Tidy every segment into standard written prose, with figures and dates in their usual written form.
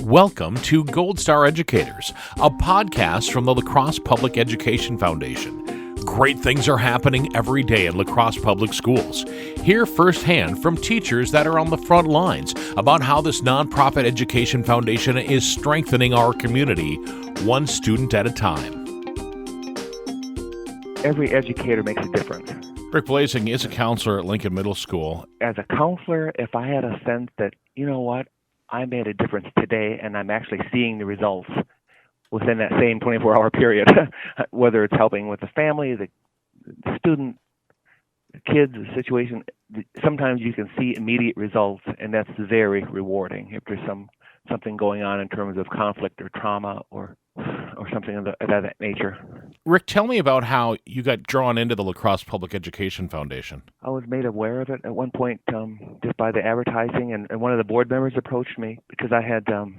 Welcome to Gold Star Educators, a podcast from the Crosse Public Education Foundation. Great things are happening every day in La Crosse Public Schools. Hear firsthand from teachers that are on the front lines about how this nonprofit education foundation is strengthening our community, one student at a time. Every educator makes a difference. Rick Blasing is a counselor at Lincoln Middle School. As a counselor, if I had a sense that, you know what, I made a difference today and I'm actually seeing the results within that same 24-hour period, whether it's helping with the family, the student, the kids, the situation, sometimes you can see immediate results, and that's very rewarding if there's something going on in terms of conflict or trauma or something of that nature. Rick, tell me about how you got drawn into the La Crosse Public Education Foundation. I was made aware of it at one point just by the advertising, and one of the board members approached me because I had the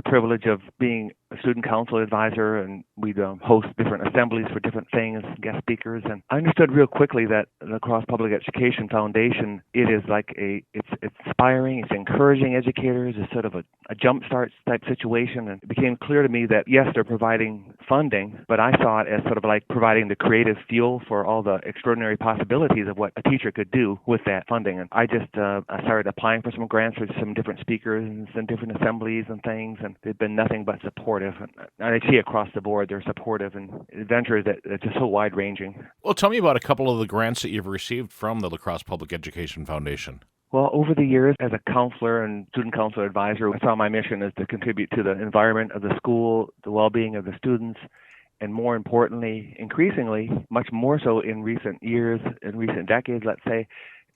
privilege of being a student council advisor, and we'd host different assemblies for different things, guest speakers, and I understood real quickly that the Crosse Public Education Foundation, it is like it's inspiring, it's encouraging educators, it's sort of a jumpstart type situation, and it became clear to me that yes, they're providing funding, but I saw it as sort of like providing the creative fuel for all the extraordinary possibilities of what a teacher could do with that funding. And I just I started applying for some grants for some different speakers and some different assemblies and things, and they've been nothing but supportive. And I see across the board they're supportive and adventures that are just so wide-ranging. Well, tell me about a couple of the grants that you've received from the La Crosse Public Education Foundation. Well, over the years, as a counselor and student counselor advisor, I saw my mission is to contribute to the environment of the school, the well-being of the students, and more importantly, increasingly, much more so in recent years, in recent decades, let's say,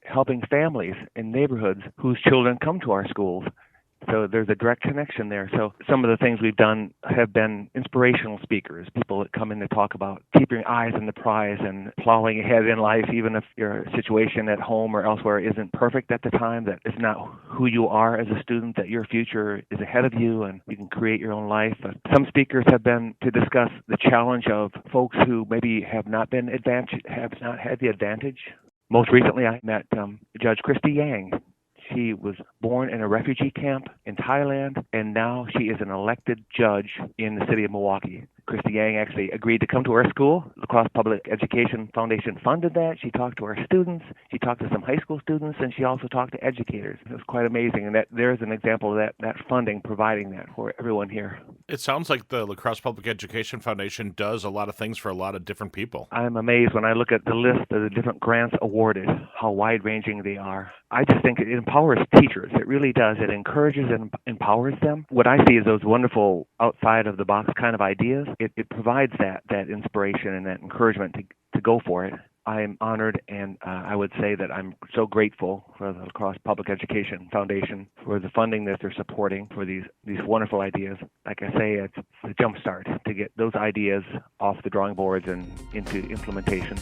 helping families in neighborhoods whose children come to our schools. So there's a direct connection there. So some of the things we've done have been inspirational speakers, people that come in to talk about keeping your eyes on the prize and plowing ahead in life, even if your situation at home or elsewhere isn't perfect at the time, that it's not who you are as a student, that your future is ahead of you and you can create your own life. Some speakers have been to discuss the challenge of folks who maybe have not had the advantage. Most recently, I met Judge Christy. She was born in a refugee camp in Thailand, and now she is an elected judge in the city of Milwaukee. Christy Yang actually agreed to come to our school. The Crosse Public Education Foundation funded that. She talked to our students. She talked to some high school students, and she also talked to educators. It was quite amazing, and there's an example of that funding providing that for everyone here. It sounds like the La Crosse Public Education Foundation does a lot of things for a lot of different people. I'm amazed when I look at the list of the different grants awarded, how wide-ranging they are. I just think it empowers teachers. It really does. It encourages and empowers them. What I see is those wonderful outside-of-the-box kind of ideas. It provides that inspiration and that encouragement to go for it. I am honored, and I would say that I'm so grateful for the La Crosse Public Education Foundation for the funding that they're supporting for these wonderful ideas. Like I say, it's a jump start to get those ideas off the drawing boards and into implementation.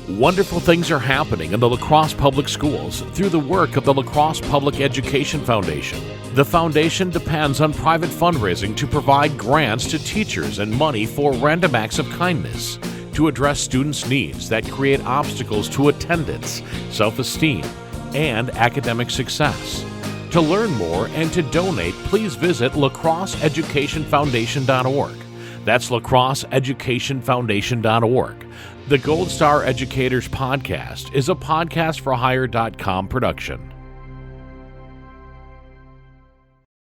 Wonderful things are happening in the La Crosse Public Schools through the work of the La Crosse Public Education Foundation. The foundation depends on private fundraising to provide grants to teachers and money for random acts of kindness to address students' needs that create obstacles to attendance, self-esteem, and academic success. To learn more and to donate, please visit lacrosseeducationfoundation.org. That's lacrosseeducationfoundation.org. The Gold Star Educators Podcast is a podcastforhire.com production.